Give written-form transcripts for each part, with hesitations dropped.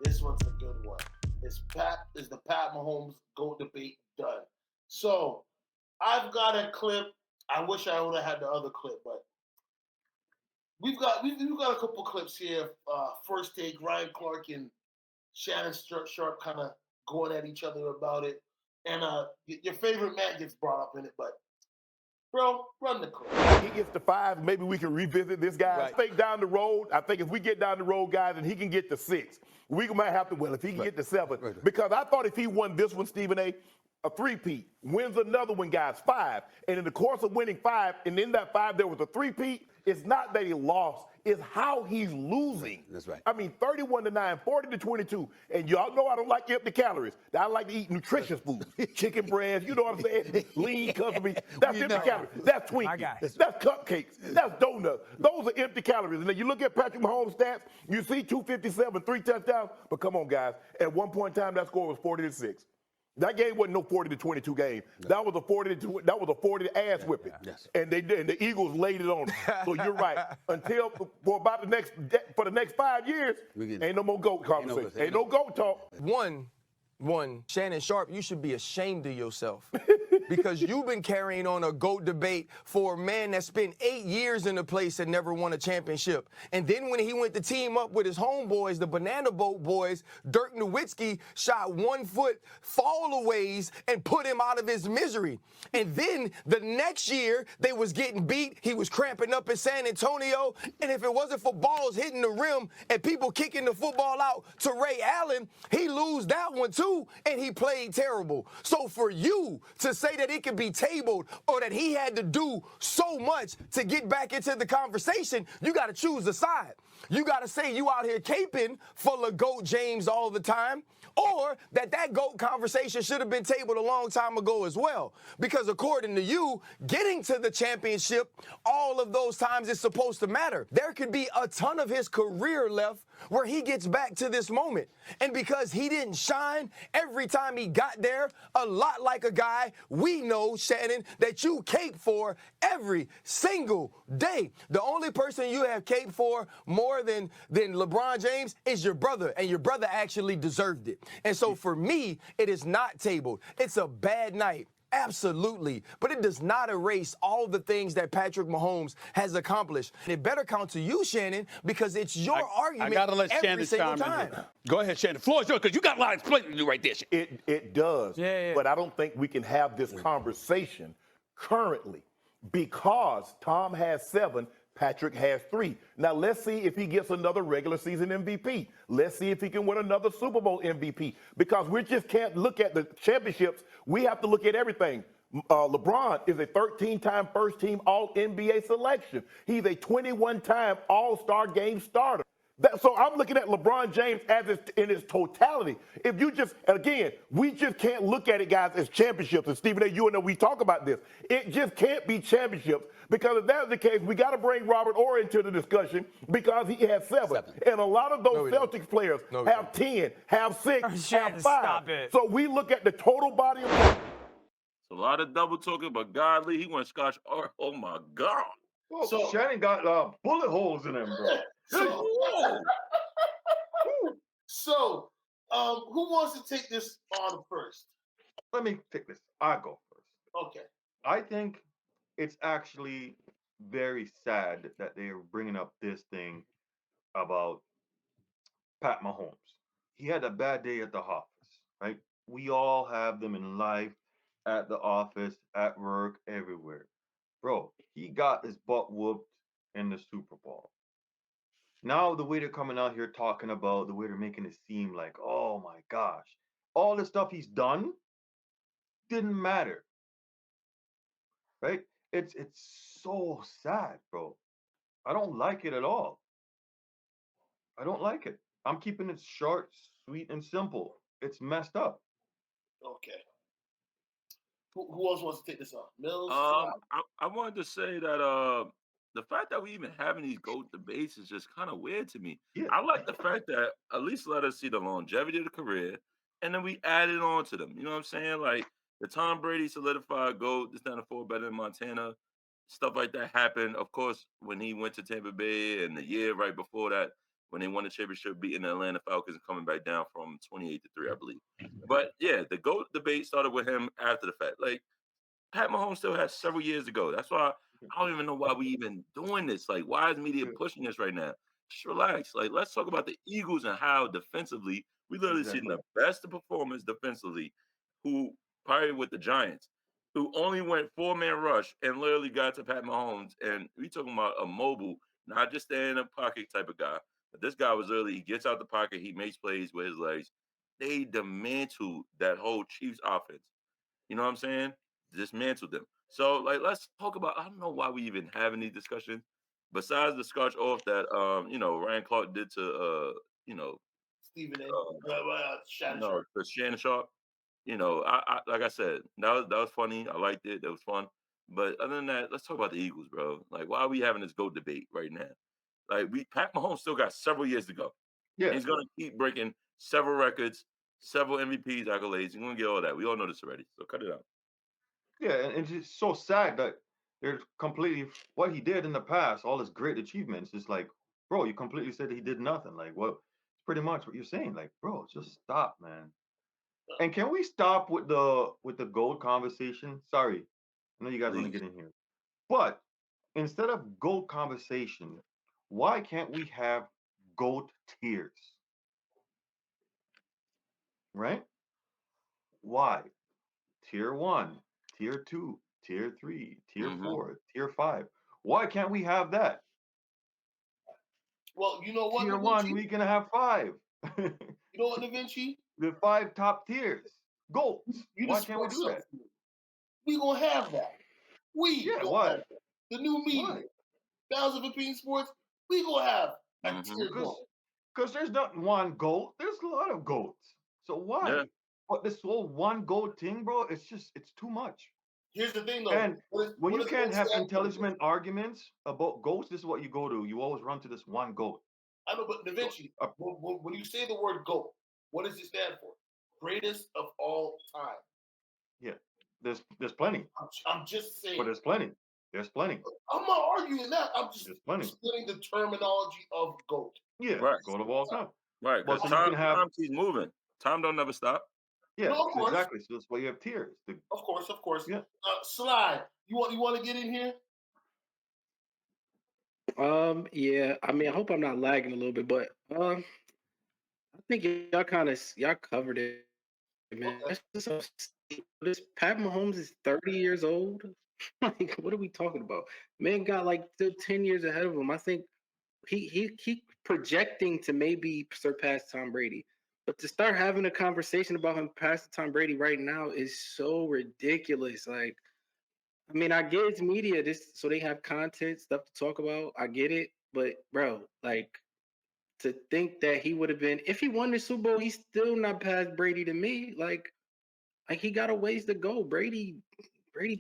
This one's a good one. Is the Pat Mahomes GOAT debate done? So I've got a clip. I wish I would have had the other clip, but we've got a couple clips here. First take, Ryan Clark and Shannon Sharp kind of going at each other about it, and your favorite man gets brought up in it. But bro, run the clip. He gets to 5, maybe we can revisit this guy. Right. I think down the road, if we get down the road, guys, and he can get to 6, we might have to, if he can get to 7. Right. Because I thought if he won this one, Stephen A., a three-peat, wins another one, guys, 5. And in the course of winning 5, and in that 5 there was a three-peat, it's not that he lost, it's how he's losing. That's right. I mean, 31-9, 40-22. And y'all know I don't like empty calories. I like to eat nutritious food. Chicken breasts, you know what I'm saying? Lean custody. That's empty calories. That's Twinkies. That's cupcakes. That's donuts. Those are empty calories. And then you look at Patrick Mahomes' stats, you see 257, 3 touchdowns. But come on, guys. At one point in time, that score was 40-6. That game wasn't no 40-22 game. No. That was a 40 ass whipping. Yes. And the Eagles laid it on them. So you're right. Until for the next 5 years, ain't no more GOAT conversation. Ain't no GOAT talk. One, Shannon Sharp, you should be ashamed of yourself because you've been carrying on a GOAT debate for a man that spent 8 years in the place and never won a championship. And then when he went to team up with his homeboys, the Banana Boat boys, Dirk Nowitzki shot 1 foot fallaways and put him out of his misery. And then the next year, they was getting beat. He was cramping up in San Antonio. And if it wasn't for balls hitting the rim and people kicking the football out to Ray Allen, he lose that one too. And he played terrible. So for you to say that it could be tabled or that he had to do so much to get back into the conversation, you got to choose a side. You got to say you out here caping full of GOAT James all the time, or that GOAT conversation should have been tabled a long time ago as well. Because according to you, getting to the championship all of those times is supposed to matter. There could be a ton of his career left where he gets back to this moment. And because he didn't shine every time he got there, a lot like a guy we know, Shannon, that you cape for every single day. The only person you have caped for more than LeBron James is your brother, and your brother actually deserved it. And so for me, it is not tabled. It's a bad night. Absolutely. But it does not erase all the things that Patrick Mahomes has accomplished. And it better count to you, Shannon, because it's your argument I gotta let every Shannon single chime in time. here. Go ahead, Shannon. Floor is yours, because you got a lot of explaining to do right there. It does. Yeah. But I don't think we can have this conversation currently because Tom has 7, Patrick has 3. Now, let's see if he gets another regular season MVP. Let's see if he can win another Super Bowl MVP. Because we just can't look at the championships. We have to look at everything. LeBron is a 13-time first-team All-NBA selection. He's a 21-time All-Star game starter. So I'm looking at LeBron James in his totality. If you just, again, we just can't look at it, guys, as championships. And Stephen A., you and we talk about this. It just can't be championships because if that's the case, we got to bring Robert Orr into the discussion because he has 7. And a lot of those Celtics players have 10, have 6, have 5. So we look at the total body of work. A lot of double talking, but godly, he went Scotch. Oh my God. Oh, so Shannon got bullet holes in him, bro. So, who wants to take this on first? Let me take this. I'll go first. Okay. I think it's actually very sad that they are bringing up this thing about Pat Mahomes. He had a bad day at the office, right? We all have them in life, at the office, at work, everywhere. Bro, he got his butt whooped in the Super Bowl. Now the way they're coming out here talking about the way they're making it seem like, oh my gosh, all the stuff he's done didn't matter. Right? It's so sad, bro. I don't like it at all. I don't like it. I'm keeping it short, sweet, and simple. It's messed up. Okay. Who else wants to take this on? Mills? I wanted to say that the fact that we even having these GOAT debates is just kind of weird to me. Yeah. I like the fact that at least let us see the longevity of the career, and then we added on to them. You know what I'm saying? Like the Tom Brady solidified GOAT, this down to 4 better than Montana. Stuff like that happened, of course, when he went to Tampa Bay and the year right before that when they won the championship, beating the Atlanta Falcons and coming back down from 28-3, I believe. But yeah, the GOAT debate started with him after the fact. Like Pat Mahomes still has several years to go. That's why I don't even know why we even doing this. Like, why is media pushing this right now? Just relax. Like, let's talk about the Eagles and how defensively we literally seen the best performance defensively, who probably with the Giants, who only went 4-man rush and literally got to Pat Mahomes. And we talking about a mobile, not just stay in a pocket type of guy. But this guy was literally, he gets out the pocket, he makes plays with his legs. They dismantled that whole Chiefs offense. You know what I'm saying? Dismantled them. So like let's talk about I don't know why we even have any discussion besides the scotch off that Ryan Clark did to Stephen A. no Shattersharp. to Shannon Sharp. I like I said, that was funny. I liked it. That was fun. But other than that, let's talk about the Eagles, bro. Like, why are we having this GOAT debate right now? Like, Pat Mahomes still got several years to go. Yeah, And he's gonna keep breaking several records, several MVPs, accolades. He's gonna get all that. We all know this already. So cut it out. yeah, and it's just so sad that they're completely what he did in the past, all his great achievements. It's like, bro, you completely said that he did nothing. Like, well, it's pretty much what you're saying. Like, bro, just stop, man. And can we stop with the gold conversation? Sorry, I know you guys want to Please. get in here, but instead of gold conversation, why can't we have goat tiers? Right? Why? Tier one, tier two, tier three, tier Mm-hmm. four, tier five. Why can't we have that? Well, you know what, Tier Da one, Vinci? we can have five. You know what, Da Vinci? The 5 top tiers. Goats. You Why just can't we spoke do something that? for me. We gonna have that. We Yeah, gonna why? have that. The new Why? media, Thousand Opinion Sports. We gonna have a Mm-hmm. tier goal. Because there's not one goat. There's a lot of goats. So Yeah. why? But this whole one goat thing, bro, it's too much. Here's the thing, though. And What when you does can't goat have stand for? intelligent arguments about goats, this is what you go to. You always run to this one goat. I know, but Da So, Vinci, when you say the word GOAT, what does it stand for? Greatest of all time. yeah, there's plenty, I'm just but saying. there's plenty. There's plenty. I'm not arguing that. I'm just There's plenty. explaining the terminology of GOAT. Yeah, Right. goat of all time. Right. But Because so you can have, time keeps moving. Time don't never stop. yeah, No, of so course, exactly. So that's why you have tiers. of course, of course. Yeah. Sly, you want to get in here? Yeah. I mean, I hope I'm not lagging a little bit, but I think y'all covered it, man. Okay. This Pat Mahomes is 30 years old. Like, what are we talking about? Man got like still 10 years ahead of him. I think he projecting to maybe surpass Tom Brady. But to start having a conversation about him passing Tom Brady right now is so ridiculous. Like, I mean, I get it's media, this so they have content, stuff to talk about. I get it, but bro, like to think that he would have been if he won the Super Bowl, he's still not past Brady to me. Like he got a ways to go. Brady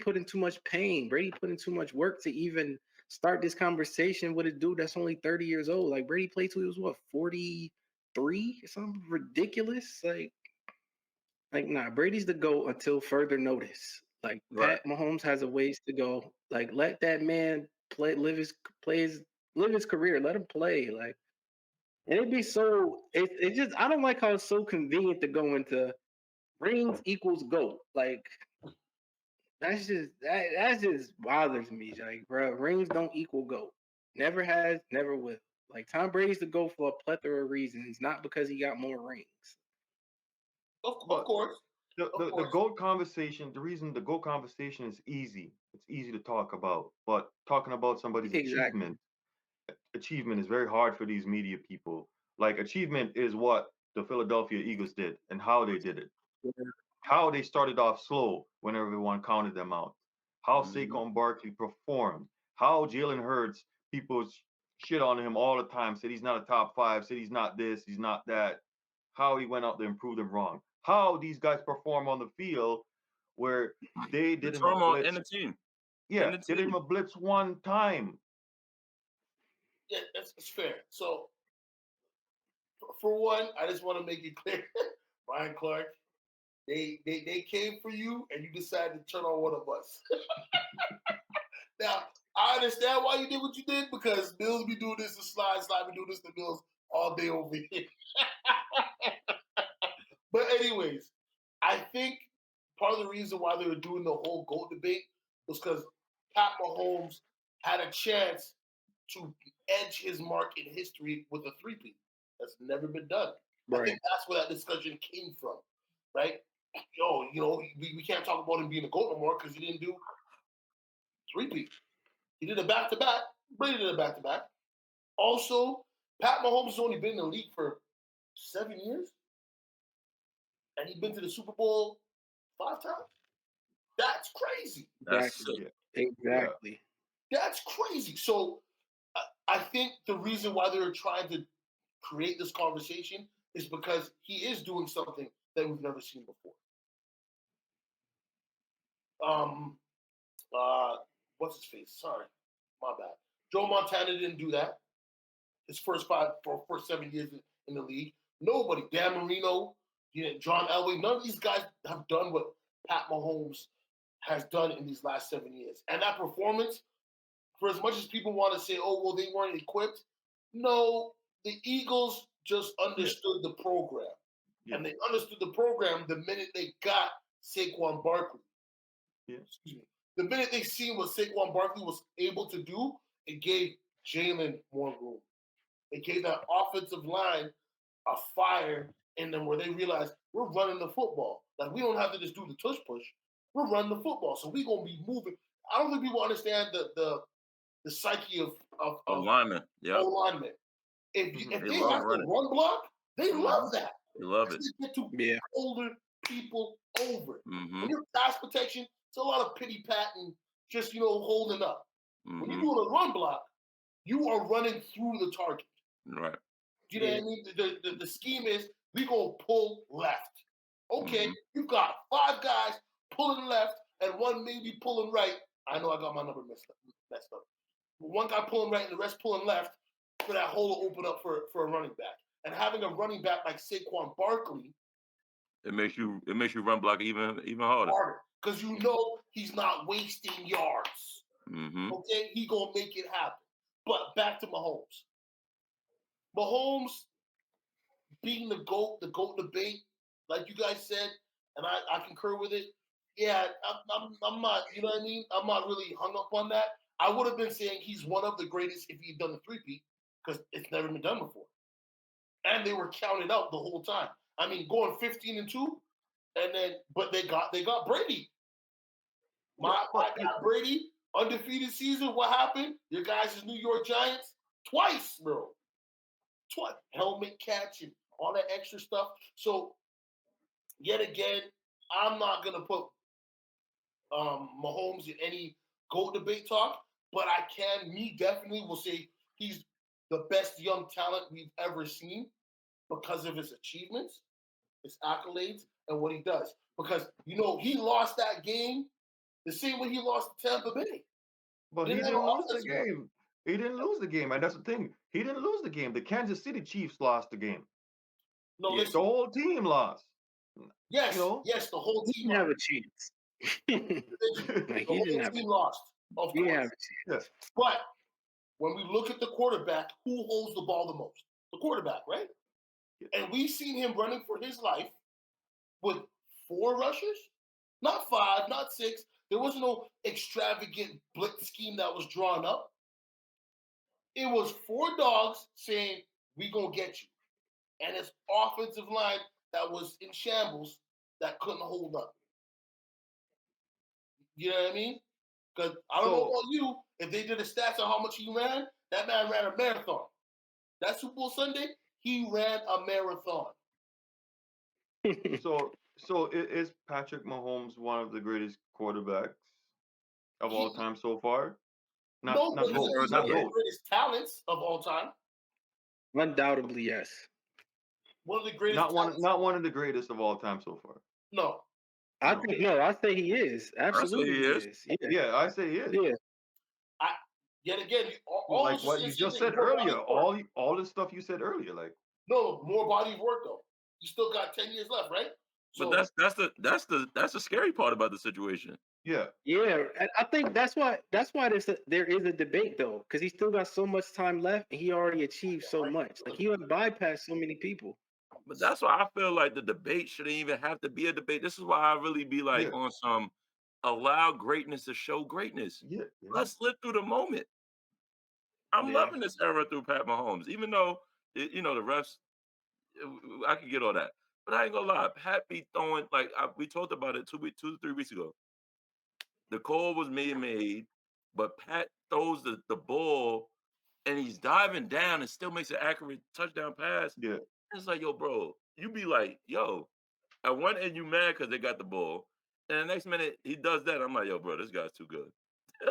put in too much pain. Brady put in too much work to even start this conversation with a dude that's only 30 years old. Like Brady played till he was what 43 or something ridiculous. Like nah, Brady's the GOAT until further notice. Like Right. Pat Mahomes has a ways to go. Like let that man live his career. Let him play. Like and it'd be so it just I don't like how it's so convenient to go into rings equals GOAT. Like that just bothers me. Like, bro, rings don't equal GOAT. Never has, never will. Like Tom Brady's the GOAT for a plethora of reasons, not because he got more rings. Of But course. the GOAT conversation, the reason the GOAT conversation is easy. It's easy to talk about. But talking about somebody's Exactly. achievement is very hard for these media people. Like achievement is what the Philadelphia Eagles did and how they did it. How they started off slow when everyone counted them out. How Mm-hmm. Saquon Barkley performed. How Jalen Hurts, people shit on him all the time, said he's not a top five, said he's not this, he's not that. How he went out there and proved them wrong. How these guys perform on the field where they The did him a turmoil in blitz. the team. Yeah, In the they did him team. a blitz one time. Yeah, it's fair. So, for one, I just want to make it clear, Ryan Clark, they came for you, and you decided to turn on one of us. Now, I understand why you did what you did because Bills be doing this to Slide be doing this to Bills all day over here. But anyways, I think part of the reason why they were doing the whole GOAT debate was because Pat Mahomes had a chance to edge his mark in history with a three-peat. That's never been done. I Right. think that's where that discussion came from, right? Yo, we can't talk about him being a GOAT no more because he didn't do three-peat. He did a back-to-back. Brady did a back-to-back. Also, Pat Mahomes has only been in the league for 7 years, and he's been to the Super Bowl 5 times. That's crazy. That's Exactly. sick. Exactly. That's crazy. So I think the reason why they're trying to create this conversation is because he is doing something that we've never seen before. What's his face? Sorry, my bad. Joe Montana didn't do that. His first 7 years in the league. Nobody. Dan Marino, John Elway. None of these guys have done what Pat Mahomes has done in these last 7 years. And that performance, for as much as people want to say, oh, well, they weren't equipped. No, the Eagles just understood the program. Yeah. And they understood the program the minute they got Saquon Barkley. Yeah. Excuse me. The minute they seen what Saquon Barkley was able to do, it gave Jalen more room. It gave that offensive line a fire in them where they realized we're running the football. Like, we don't have to just do the tush push. We're running the football. So we're going to be moving. I don't think people understand the psyche of Alignment. Yeah. alignment. If They they love have running. to run block, they love that. They love it. They get to older people over. Mm-hmm. When you're pass protection, it's a lot of pity pat and just holding up. Mm-hmm. When you're doing a run block, you are running through the target. Right. You know what I mean? The scheme is we gonna pull left. Okay, you've got 5 guys pulling left and one maybe pulling right. I know I got my number messed up. One guy pulling right and the rest pulling left for that hole to open up for a running back. And having a running back like Saquon Barkley, it makes you run block even harder. Because he's not wasting yards. Mm-hmm. Okay, he gonna make it happen. But back to Mahomes. Mahomes being the GOAT debate, like you guys said, and I concur with it. Yeah, I'm not, you know what I mean? I'm not really hung up on that. I would have been saying he's one of the greatest if he'd done the three-peat, because it's never been done before. And they were counted out the whole time. I mean, going 15-2, but they got Brady. My guy Brady, undefeated season. What happened? Your guys is New York Giants twice, bro. Twice. Helmet catch and all that extra stuff. So, yet again, I'm not gonna put Mahomes in any GOAT debate talk, but me definitely will say he's the best young talent we've ever seen because of his achievements, his accolades, and what he does. Because he lost that game the same way he lost to Tampa Bay. But he didn't lose the game. He didn't lose the game, and that's the thing. He didn't lose the game. The Kansas City Chiefs lost the game. No, the whole team lost. Yes, yes, the whole team didn't have a chance. The whole team lost. Of course. Have a chance. Yes. But when we look at the quarterback, who holds the ball the most? The quarterback, right? And we've seen him running for his life with 4 rushers, not 5, not 6. There was no extravagant blitz scheme that was drawn up. It was 4 dogs saying, "We gonna get you," and his offensive line that was in shambles that couldn't hold up. You know what I mean? Because I don't know about you, if they did the stats on how much he ran, that man ran a marathon. That Super Bowl Sunday, he ran a marathon. So is Patrick Mahomes one of the greatest quarterbacks of all time so far? He's one of the greatest talents of all time. Undoubtedly, yes. One of the greatest. Not one of the greatest of all time so far. No. I say he is. Absolutely, he is. Yeah, I say he is. Yeah. Yet again, like what you just said earlier, all the stuff you said earlier, like no more body of work though. You still got 10 years left, right? So, but that's the scary part about the situation. Yeah. Yeah, and I think that's why there is a debate though, because he still got so much time left and he already achieved so much. Like he would bypass so many people. But that's why I feel like the debate shouldn't even have to be a debate. This is why I really be like Yeah. on some allow greatness to show greatness. Yeah. Yeah. Let's live through the moment. I'm Yeah. loving this era through Pat Mahomes, even though the refs. I could get all that, but I ain't gonna lie. Pat be throwing like we talked about it 2 to 3 weeks ago. The call was made, but Pat throws the ball and he's diving down and still makes an accurate touchdown pass. Yeah. It's like, yo, bro, you be like, yo, at one end you mad because they got the ball, and the next minute he does that. I'm like, yo, bro, this guy's too good.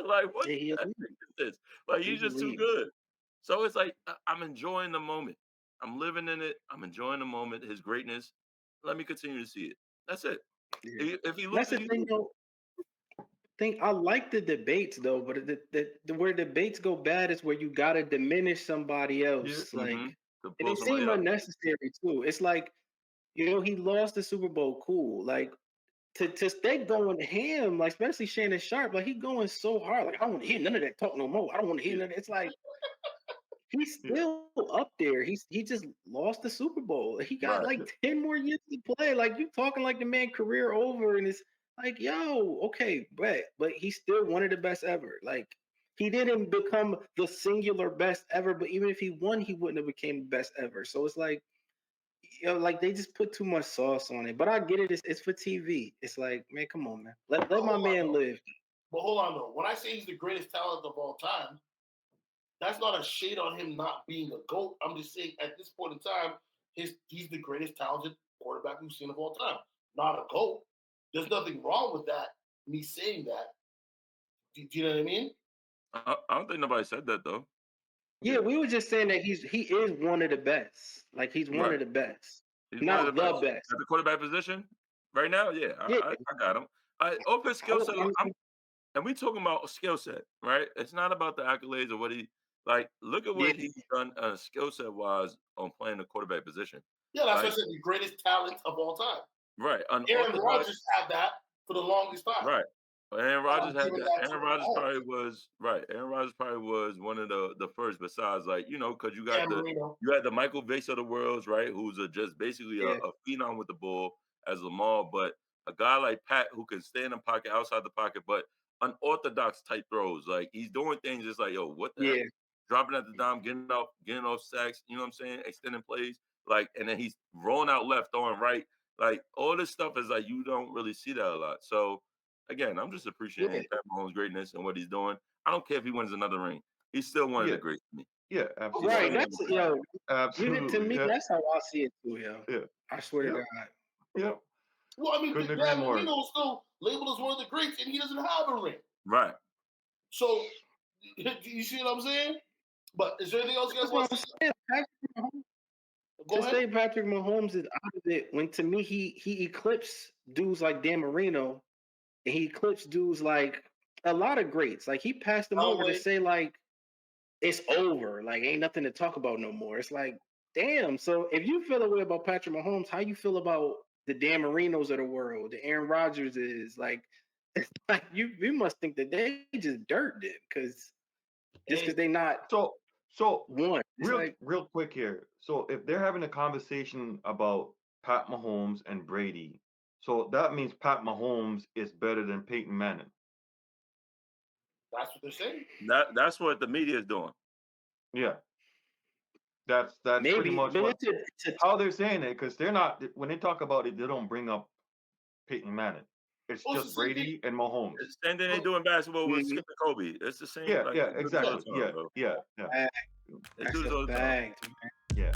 Like, what Yeah, he the heck elite. is this? Like, he's He's just too elite. good. So it's like I'm enjoying the moment. I'm living in it. I'm enjoying the moment. His greatness. Let me continue to see it. That's it. Yeah. If he That's loses, the he thing loses. though. I like the debates though, but where debates go bad is where you gotta diminish somebody Yeah. else. Mm-hmm. Like, To and pull they somebody seem up. unnecessary too. It's like, he lost the Super Bowl, cool. Like to stay going ham, like especially Shannon Sharp, like he going so hard. Like I don't want to hear none of that talk no more. I don't want to hear Yeah. none of that. It's like he's Yeah. still up there. He just lost the Super Bowl. He got Right. like 10 more years to play. Like you talking like the man career over, and it's like, yo, okay, but he's still one of the best ever. Like he didn't become the singular best ever, but even if he won, he wouldn't have became the best ever. So it's like, like they just put too much sauce on it. But I get it. It's for TV. It's like, man, come on, man. Let But my hold on, man though. live. But hold on, though. When I say he's the greatest talent of all time, that's not a shade on him not being a GOAT. I'm just saying at this point in time, he's the greatest talented quarterback we've seen of all time. Not a GOAT. There's nothing wrong with that, me saying that. Do you know what I mean? I don't think nobody said that though. Yeah, we were just saying that he is one of the best. Like he's one Right. of the best, He's one of the not the best best. at the quarterback position right now. Yeah, Yeah, I got him. Off his skill set, honestly, and we talking about a skill set, right? It's not about the accolades or what he like. Look at yeah, what he's done skill set wise on playing the quarterback position. Yeah, that's what I Like, said. The greatest talent of all time. right, Aaron unorthodox. Rodgers had that for the longest time. Right. Well, Aaron Rodgers I'm had giving that. that to Aaron Rodgers Mahomes probably was right. Aaron Rodgers probably was one of the first. Besides, like because you got and Marino. you had the Michael Vick of the worlds, right? Who's just basically yeah, a phenom with the ball as Lamar, but a guy like Pat who can stay in the pocket, outside the pocket, but unorthodox type throws. Like he's doing things just like, yo, what the heck? yeah, Dropping at the dime, getting off sacks. You know what I'm saying? Extending plays, like, and then he's rolling out left, throwing right. Like all this stuff is like you don't really see that a lot. So again, I'm just yeah. appreciating Pat Mahomes' greatness and what he's doing. I don't care if he wins another ring. He's still one of Yeah. the greats to me. Yeah. He's still Right. Absolutely. one of That's the greats. to Absolutely. me, Yeah. that's how I see it too, yo. Yeah. I swear to Yeah. God. Yeah. Well, I mean, Couldn't agree Dan more. Marino is still labeled as one of the greats, and he doesn't have a ring. Right. So, you see what I'm saying? But is there anything else you guys That's want what to I'm say? saying. Patrick Mahomes, Go to ahead. say Patrick Mahomes is out of it, when to me he eclipsed dudes like Dan Marino, and he eclipsed dudes like a lot of greats. Like he passed them over to Elway. say like it's over. Like ain't nothing to talk about no more. It's like, damn. So if you feel a way about Patrick Mahomes, how you feel about the Dan Marinos of the world, the Aaron Rodgers is like, it's like you must think that they just dirt it because just Hey, because they not So one. It's like, real quick here. So if they're having a conversation about Pat Mahomes and Brady, so that means Pat Mahomes is better than Peyton Manning. that's what they're saying. That's what the media is doing. Yeah. That's pretty maybe, much but what it's a how they're saying it, because they're not, when they talk about it, they don't bring up Peyton Manning. It's Well, it's just the same thing. Brady and Mahomes. It's the same thing they Look, do in basketball with Mhm. Skip and Kobe. It's the same. Yeah, Like yeah, they do this all exactly. the time, Yeah, bro. yeah, yeah, They That's do this a all the time. fact, man. yeah.